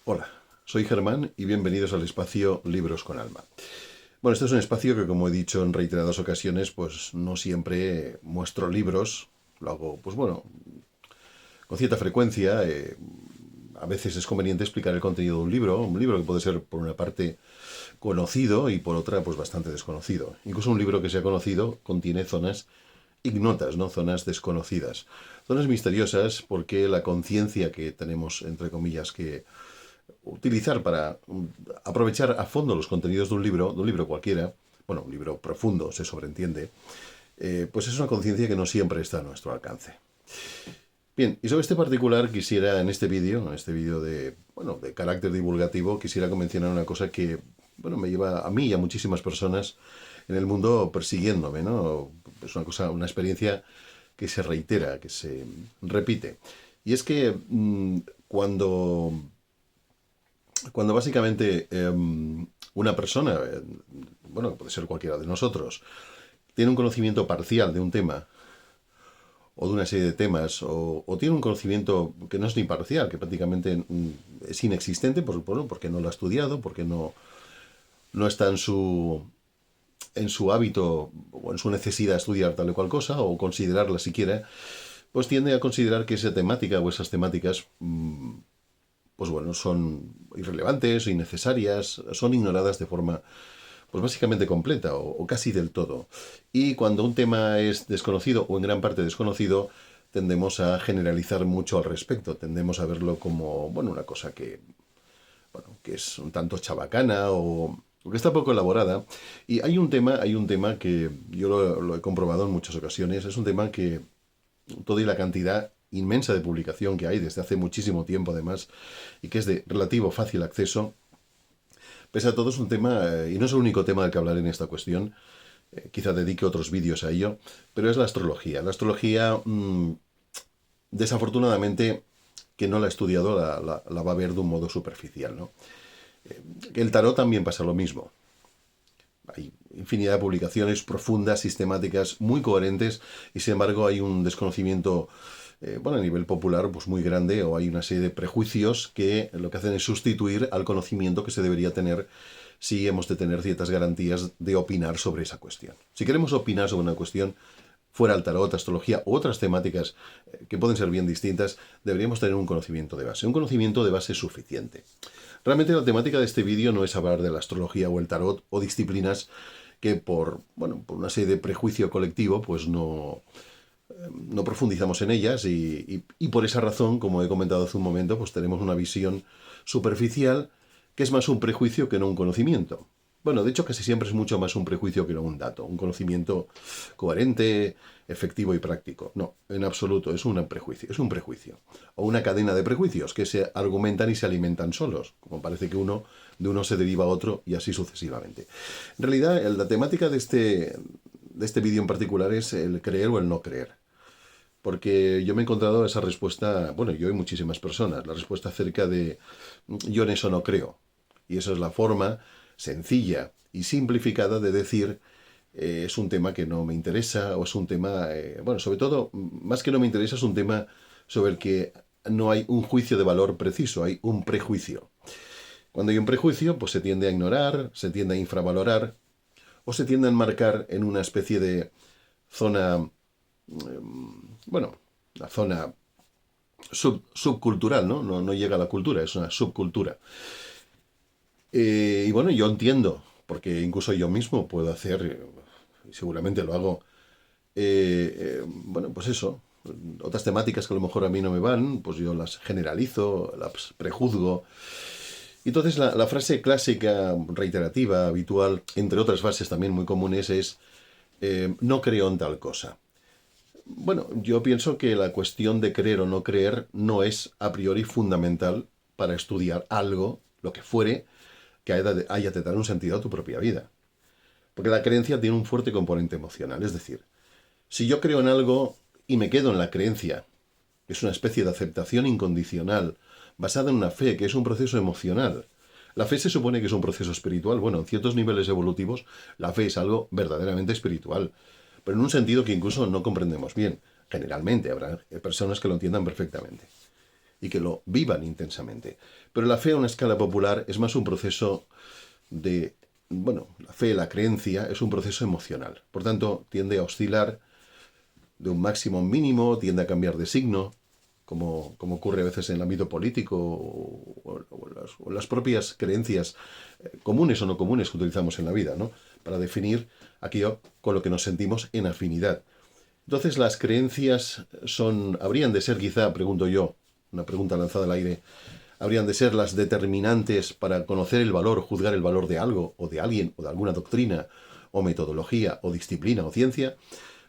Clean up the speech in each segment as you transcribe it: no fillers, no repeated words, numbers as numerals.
Hola, soy Germán y bienvenidos al espacio Libros con Alma. Bueno, este es un espacio que, como he dicho en reiteradas ocasiones, pues no siempre muestro libros, lo hago, pues bueno, con cierta frecuencia. A veces es conveniente explicar el contenido de un libro que puede ser por una parte conocido y por otra pues bastante desconocido. Incluso un libro que sea conocido contiene zonas ignotas, ¿no? Zonas desconocidas, zonas misteriosas porque la conciencia que tenemos, entre comillas, que utilizar para aprovechar a fondo los contenidos de un libro cualquiera, bueno, un libro profundo, se sobreentiende, pues es una conciencia que no siempre está a nuestro alcance. Bien, y sobre este particular quisiera en este vídeo de, bueno, de carácter divulgativo, quisiera mencionar una cosa que, bueno, me lleva a mí y a muchísimas personas en el mundo persiguiéndome, ¿no? Es una cosa, una experiencia que se reitera, que se repite. Y es que cuando básicamente una persona, bueno, puede ser cualquiera de nosotros, tiene un conocimiento parcial de un tema o de una serie de temas, o tiene un conocimiento que no es ni parcial, que prácticamente es inexistente, bueno, porque no lo ha estudiado, porque no está en su hábito o en su necesidad de estudiar tal o cual cosa, o considerarla siquiera, pues tiende a considerar que esa temática o esas temáticas pues bueno, son irrelevantes, innecesarias, son ignoradas de forma, pues básicamente completa o casi del todo. Y cuando un tema es desconocido o en gran parte desconocido, tendemos a generalizar mucho al respecto, tendemos a verlo como, bueno, una cosa que, bueno, que es un tanto chabacana o que está poco elaborada. Y hay un tema que yo lo he comprobado en muchas ocasiones, es un tema que toda y la cantidad inmensa de publicación que hay desde hace muchísimo tiempo además y que es de relativo fácil acceso, pese a todo es un tema, y no es el único tema del que hablar en esta cuestión, quizá dedique otros vídeos a ello, pero es la astrología. La astrología, desafortunadamente, que no la ha estudiado, la va a ver de un modo superficial, ¿no? El tarot también pasa lo mismo. Hay infinidad de publicaciones profundas, sistemáticas, muy coherentes, y sin embargo hay un desconocimiento, bueno, a nivel popular, pues muy grande, o hay una serie de prejuicios que lo que hacen es sustituir al conocimiento que se debería tener si hemos de tener ciertas garantías de opinar sobre esa cuestión. Si queremos opinar sobre una cuestión, fuera el tarot, astrología u otras temáticas que pueden ser bien distintas, deberíamos tener un conocimiento de base suficiente. Realmente la temática de este vídeo no es hablar de la astrología o el tarot o disciplinas que bueno, por una serie de prejuicio colectivo, pues no profundizamos en ellas y por esa razón, como he comentado hace un momento, pues tenemos una visión superficial que es más un prejuicio que no un conocimiento. Bueno, de hecho casi siempre es mucho más un prejuicio que no un dato, un conocimiento coherente, efectivo y práctico. No, en absoluto, es un prejuicio, es un prejuicio. O una cadena de prejuicios que se argumentan y se alimentan solos, como parece que de uno se deriva a otro y así sucesivamente. En realidad, la temática de este vídeo en particular es el creer o el no creer. Porque yo me he encontrado esa respuesta, bueno, yo y muchísimas personas, la respuesta acerca de yo en eso no creo. Y esa es la forma sencilla y simplificada de decir es un tema que no me interesa o es un tema, bueno, sobre todo, más que no me interesa, es un tema sobre el que no hay un juicio de valor preciso, hay un prejuicio. Cuando hay un prejuicio, pues se tiende a ignorar, se tiende a infravalorar o se tiende a enmarcar en una especie de zona, bueno, la zona subcultural, ¿no? ¿no? No llega a la cultura, es una subcultura. Y bueno, yo entiendo, porque incluso yo mismo puedo hacer, y seguramente lo hago, bueno, pues eso, otras temáticas que a lo mejor a mí no me van, pues yo las generalizo, las prejuzgo. Y entonces la frase clásica, reiterativa, habitual, entre otras frases también muy comunes, es no creo en tal cosa. Bueno, yo pienso que la cuestión de creer o no creer no es a priori fundamental para estudiar algo, lo que fuere, que haya de dar un sentido a tu propia vida. Porque la creencia tiene un fuerte componente emocional. Es decir, si yo creo en algo y me quedo en la creencia, que es una especie de aceptación incondicional, basada en una fe, que es un proceso emocional. La fe se supone que es un proceso espiritual. Bueno, en ciertos niveles evolutivos, la fe es algo verdaderamente espiritual, pero en un sentido que incluso no comprendemos bien. Generalmente habrá personas que lo entiendan perfectamente. y que lo vivan intensamente. Pero la fe a una escala popular es más un proceso de, bueno, la fe, la creencia, es un proceso emocional. Por tanto, tiende a oscilar de un máximo a un mínimo, tiende a cambiar de signo, como ocurre a veces en el ámbito político o en las propias creencias comunes o no comunes que utilizamos en la vida, ¿no? Para definir aquello con lo que nos sentimos en afinidad. Entonces las creencias habrían de ser quizá, pregunto yo, una pregunta lanzada al aire, habrían de ser las determinantes para conocer el valor, juzgar el valor de algo, o de alguien, o de alguna doctrina, o metodología, o disciplina, o ciencia.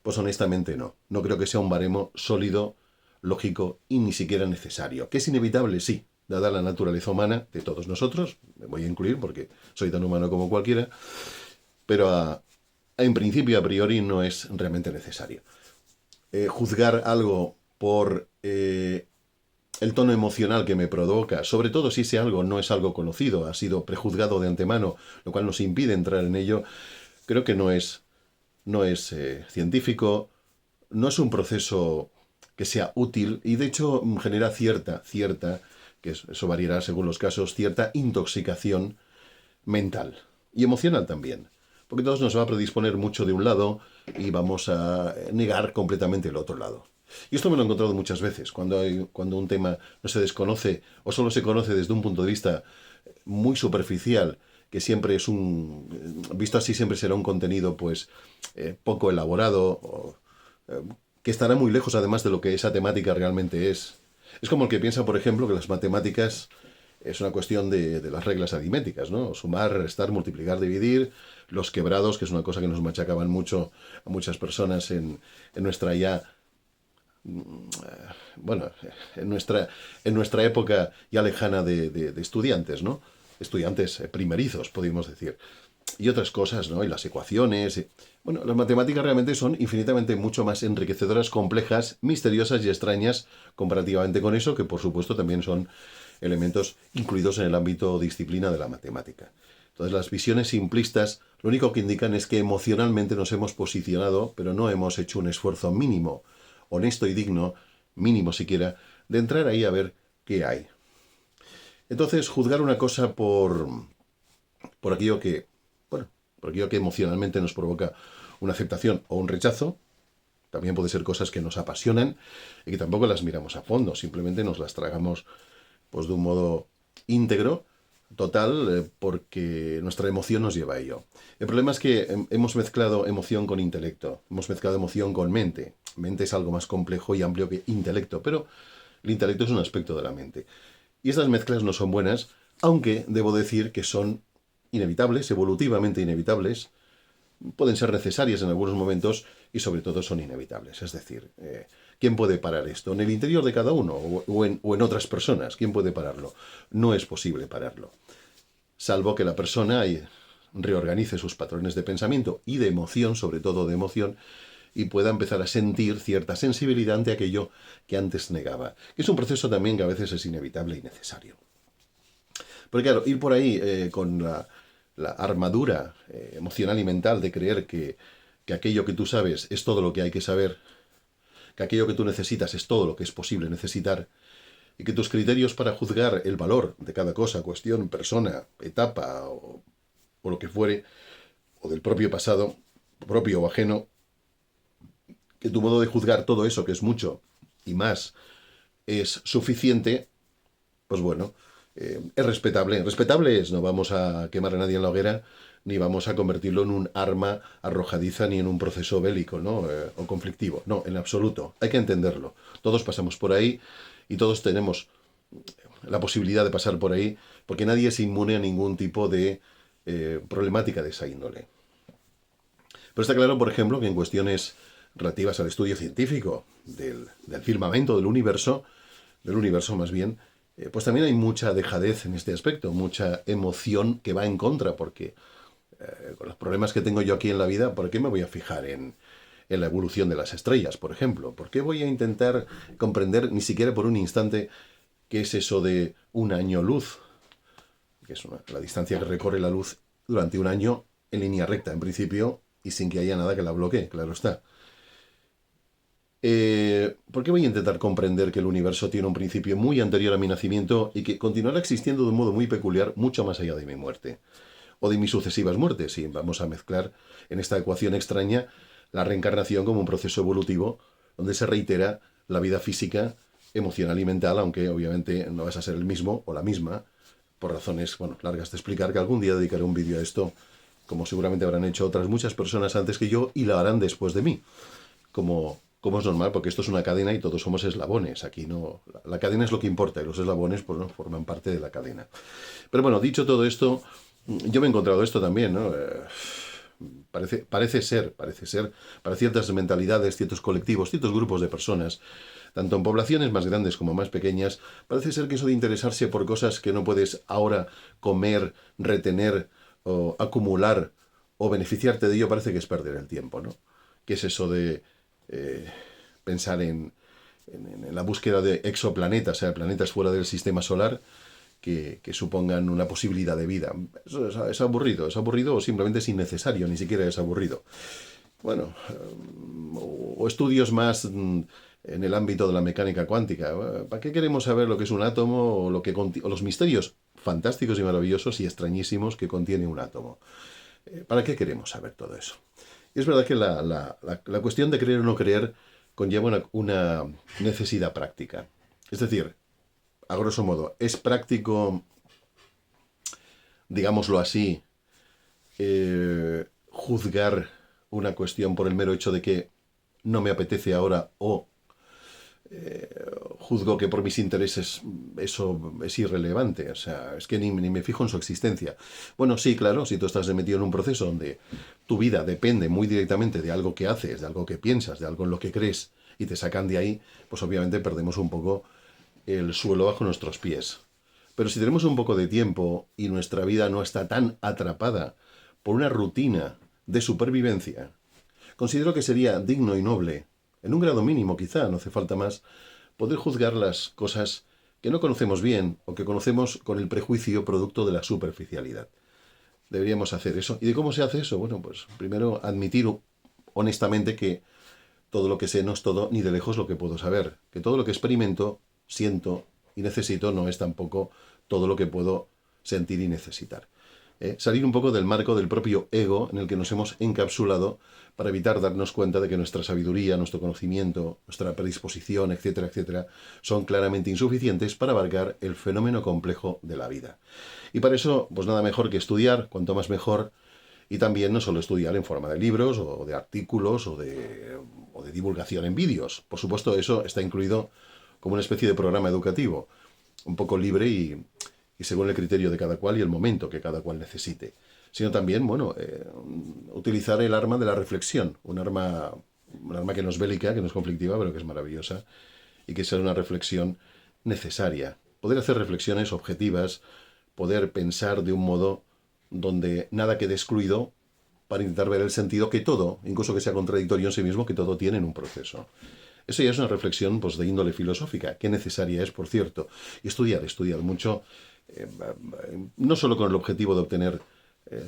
Pues honestamente no. No creo que sea un baremo sólido, lógico y ni siquiera necesario. ¿Que es inevitable? Sí, dada la naturaleza humana de todos nosotros, me voy a incluir porque soy tan humano como cualquiera, pero en principio, a priori, no es realmente necesario. Juzgar algo por el tono emocional que me provoca, sobre todo si ese algo no es algo conocido, ha sido prejuzgado de antemano, lo cual nos impide entrar en ello, creo que no es científico, no es un proceso que sea útil y de hecho genera cierta, que eso variará según los casos, cierta intoxicación mental y emocional también. Porque todos nos va a predisponer mucho de un lado y vamos a negar completamente el otro lado. Y esto me lo he encontrado muchas veces, cuando un tema no se desconoce o solo se conoce desde un punto de vista muy superficial, que siempre es visto así siempre será un contenido pues poco elaborado, que estará muy lejos además de lo que esa temática realmente es. Es como el que piensa, por ejemplo, que las matemáticas es una cuestión de las reglas aritméticas, ¿no? Sumar, restar, multiplicar, dividir, los quebrados, que es una cosa que nos machacaban mucho a muchas personas en nuestra ya bueno, en nuestra época ya lejana de estudiantes, ¿no? Estudiantes primerizos, podríamos decir. Y otras cosas, ¿no? Y las ecuaciones. Bueno, las matemáticas realmente son infinitamente mucho más enriquecedoras, complejas, misteriosas y extrañas comparativamente con eso, que por supuesto también son elementos incluidos en el ámbito disciplina de la matemática. Entonces las visiones simplistas lo único que indican es que emocionalmente nos hemos posicionado, pero no hemos hecho un esfuerzo mínimo, honesto y digno, mínimo siquiera, de entrar ahí a ver qué hay. Entonces, juzgar una cosa por aquello que, bueno, por aquello que emocionalmente nos provoca una aceptación o un rechazo, también puede ser cosas que nos apasionan y que tampoco las miramos a fondo, simplemente nos las tragamos pues de un modo íntegro, total, porque nuestra emoción nos lleva a ello. El problema es que hemos mezclado emoción con intelecto, hemos mezclado emoción con mente. Mente es algo más complejo y amplio que intelecto, pero el intelecto es un aspecto de la mente. Y estas mezclas no son buenas, aunque debo decir que son inevitables, evolutivamente inevitables, pueden ser necesarias en algunos momentos y sobre todo son inevitables. Es decir, ¿quién puede parar esto? ¿En el interior de cada uno o en otras personas? ¿Quién puede pararlo? No es posible pararlo. Salvo que la persona reorganice sus patrones de pensamiento y de emoción, sobre todo de emoción, y pueda empezar a sentir cierta sensibilidad ante aquello que antes negaba. Es un proceso también que a veces es inevitable y necesario. Porque claro, ir por ahí con la armadura emocional y mental de creer que aquello que tú sabes es todo lo que hay que saber, que aquello que tú necesitas es todo lo que es posible necesitar, y que tus criterios para juzgar el valor de cada cosa, cuestión, persona, etapa o lo que fuere, o del propio pasado, propio o ajeno, que tu modo de juzgar todo eso, que es mucho y más, es suficiente, pues bueno, es respetable. Respetable es, no vamos a quemar a nadie en la hoguera, ni vamos a convertirlo en un arma arrojadiza, ni en un proceso bélico, ¿no? O conflictivo. No, en absoluto. Hay que entenderlo. Todos pasamos por ahí y todos tenemos la posibilidad de pasar por ahí, porque nadie es inmune a ningún tipo de problemática de esa índole. Pero está claro, por ejemplo, que en cuestiones relativas al estudio científico del firmamento del universo más bien, pues también hay mucha dejadez en este aspecto, mucha emoción que va en contra, porque con los problemas que tengo yo aquí en la vida, ¿por qué me voy a fijar en la evolución de las estrellas, por ejemplo? ¿Por qué voy a intentar comprender ni siquiera por un instante qué es eso de un año luz? Que es la distancia que recorre la luz durante un año en línea recta, en principio, y sin que haya nada que la bloquee, claro está. ¿Por qué voy a intentar comprender que el universo tiene un principio muy anterior a mi nacimiento y que continuará existiendo de un modo muy peculiar mucho más allá de mi muerte? O de mis sucesivas muertes, y vamos a mezclar en esta ecuación extraña la reencarnación como un proceso evolutivo donde se reitera la vida física, emocional y mental, aunque obviamente no vas a ser el mismo o la misma, por razones, bueno, largas de explicar, que algún día dedicaré un vídeo a esto, como seguramente habrán hecho otras muchas personas antes que yo y la harán después de mí, como es normal, porque esto es una cadena y todos somos eslabones. Aquí no, la cadena es lo que importa y los eslabones pues no forman parte de la cadena. Pero bueno, dicho todo esto, yo me he encontrado esto también, ¿no? Parece ser, para ciertas mentalidades, ciertos colectivos, ciertos grupos de personas, tanto en poblaciones más grandes como más pequeñas, parece ser que eso de interesarse por cosas que no puedes ahora comer, retener o acumular o beneficiarte de ello, parece que es perder el tiempo, ¿no? ¿Qué es eso de pensar en la búsqueda de exoplanetas, o sea, planetas fuera del sistema solar, que supongan una posibilidad de vida? Eso es aburrido o simplemente es innecesario, ni siquiera es aburrido. Bueno, o estudios más en el ámbito de la mecánica cuántica. ¿Para qué queremos saber lo que es un átomo o los misterios fantásticos y maravillosos y extrañísimos que contiene un átomo? ¿Para qué queremos saber todo eso? Y es verdad que la cuestión de creer o no creer conlleva una necesidad práctica. Es decir, a grosso modo, es práctico, digámoslo así, juzgar una cuestión por el mero hecho de que no me apetece ahora o juzgo que por mis intereses eso es irrelevante. O sea, es que ni me fijo en su existencia. Bueno, sí, claro, si tú estás metido en un proceso donde tu vida depende muy directamente de algo que haces, de algo que piensas, de algo en lo que crees, y te sacan de ahí, pues obviamente perdemos un poco el suelo bajo nuestros pies. Pero si tenemos un poco de tiempo y nuestra vida no está tan atrapada por una rutina de supervivencia, considero que sería digno y noble, en un grado mínimo quizá, no hace falta más, poder juzgar las cosas que no conocemos bien o que conocemos con el prejuicio producto de la superficialidad. Deberíamos hacer eso. ¿Y de cómo se hace eso? Bueno, pues primero admitir honestamente que todo lo que sé no es todo ni de lejos lo que puedo saber, que todo lo que experimento, siento y necesito no es tampoco todo lo que puedo sentir y necesitar. Salir un poco del marco del propio ego en el que nos hemos encapsulado para evitar darnos cuenta de que nuestra sabiduría, nuestro conocimiento, nuestra predisposición, etcétera, etcétera, son claramente insuficientes para abarcar el fenómeno complejo de la vida. Y para eso, pues nada mejor que estudiar, cuanto más mejor, y también no solo estudiar en forma de libros o de artículos o de divulgación en vídeos. Por supuesto, eso está incluido como una especie de programa educativo, un poco libre y según el criterio de cada cual y el momento que cada cual necesite. Sino también, bueno, utilizar el arma de la reflexión, un arma que no es bélica, que no es conflictiva, pero que es maravillosa y que es una reflexión necesaria. Poder hacer reflexiones objetivas, poder pensar de un modo donde nada quede excluido para intentar ver el sentido que todo, incluso que sea contradictorio en sí mismo, que todo tiene en un proceso. Eso ya es una reflexión pues, de índole filosófica, que necesaria es, por cierto. Y estudiar mucho, no solo con el objetivo de obtener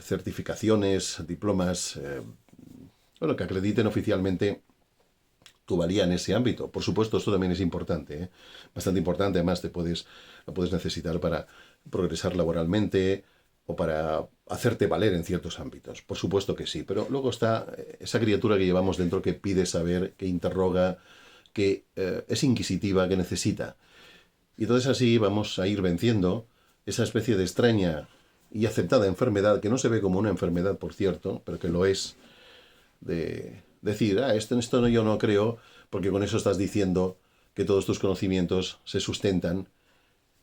certificaciones, diplomas, bueno, que acrediten oficialmente tu valía en ese ámbito. Por supuesto, esto también es importante, bastante importante. Además, lo puedes necesitar para progresar laboralmente o para hacerte valer en ciertos ámbitos. Por supuesto que sí, pero luego está esa criatura que llevamos dentro que pide saber, que interroga, que es inquisitiva, que necesita. Y entonces así vamos a ir venciendo esa especie de extraña y aceptada enfermedad, que no se ve como una enfermedad, por cierto, pero que lo es, de decir, esto no, yo no creo, porque con eso estás diciendo que todos tus conocimientos se sustentan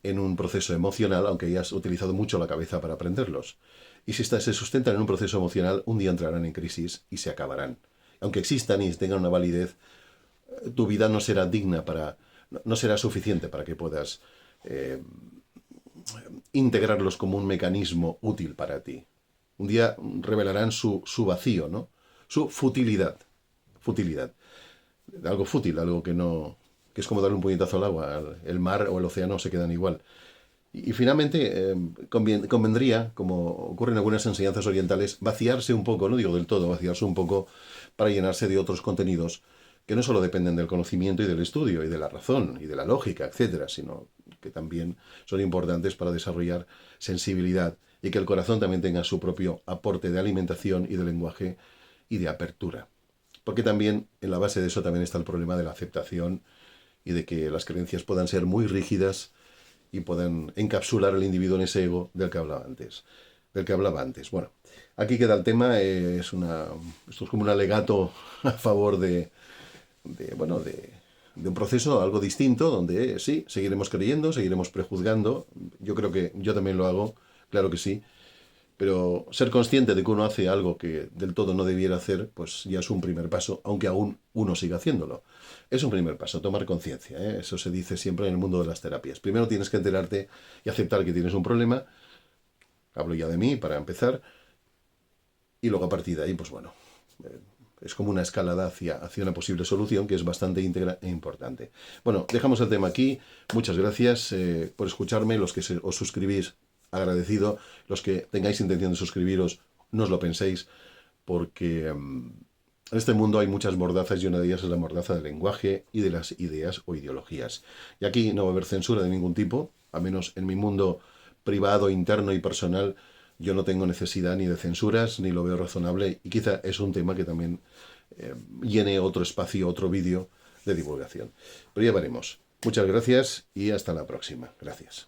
en un proceso emocional, aunque hayas utilizado mucho la cabeza para aprenderlos. Y si se sustentan en un proceso emocional, un día entrarán en crisis y se acabarán. Aunque existan y tengan una validez, tu vida no será digna no será suficiente para que puedas integrarlos como un mecanismo útil para ti. Un día revelarán su vacío, ¿no? Su futilidad. Futilidad. Algo fútil, algo que es como darle un puñetazo al agua. El mar o el océano se quedan igual. Y finalmente, convendría, como ocurre en algunas enseñanzas orientales, vaciarse un poco, no digo del todo, vaciarse un poco para llenarse de otros contenidos que no solo dependen del conocimiento y del estudio y de la razón y de la lógica, etcétera, sino que también son importantes para desarrollar sensibilidad y que el corazón también tenga su propio aporte de alimentación y de lenguaje y de apertura. Porque también en la base de eso también está el problema de la aceptación y de que las creencias puedan ser muy rígidas y puedan encapsular al individuo en ese ego del que hablaba antes. Bueno, aquí queda el tema. Esto es como un alegato a favor de un proceso algo distinto, donde sí, seguiremos creyendo, seguiremos prejuzgando. Yo creo que yo también lo hago, claro que sí. Pero ser consciente de que uno hace algo que del todo no debiera hacer, pues ya es un primer paso, aunque aún uno siga haciéndolo. Es un primer paso, tomar conciencia, ¿eh? Eso se dice siempre en el mundo de las terapias. Primero tienes que enterarte y aceptar que tienes un problema. Hablo ya de mí para empezar. Y luego a partir de ahí, pues bueno, es como una escalada hacia una posible solución que es bastante íntegra e importante. Bueno, dejamos el tema aquí. Muchas gracias por escucharme. Los que os suscribís, agradecido. Los que tengáis intención de suscribiros, no os lo penséis, porque en este mundo hay muchas mordazas y una de ellas es la mordaza del lenguaje y de las ideas o ideologías. Y aquí no va a haber censura de ningún tipo, a menos en mi mundo privado, interno y personal. Yo no tengo necesidad ni de censuras, ni lo veo razonable, y quizá es un tema que también llene otro espacio, otro vídeo de divulgación. Pero ya veremos. Muchas gracias y hasta la próxima. Gracias.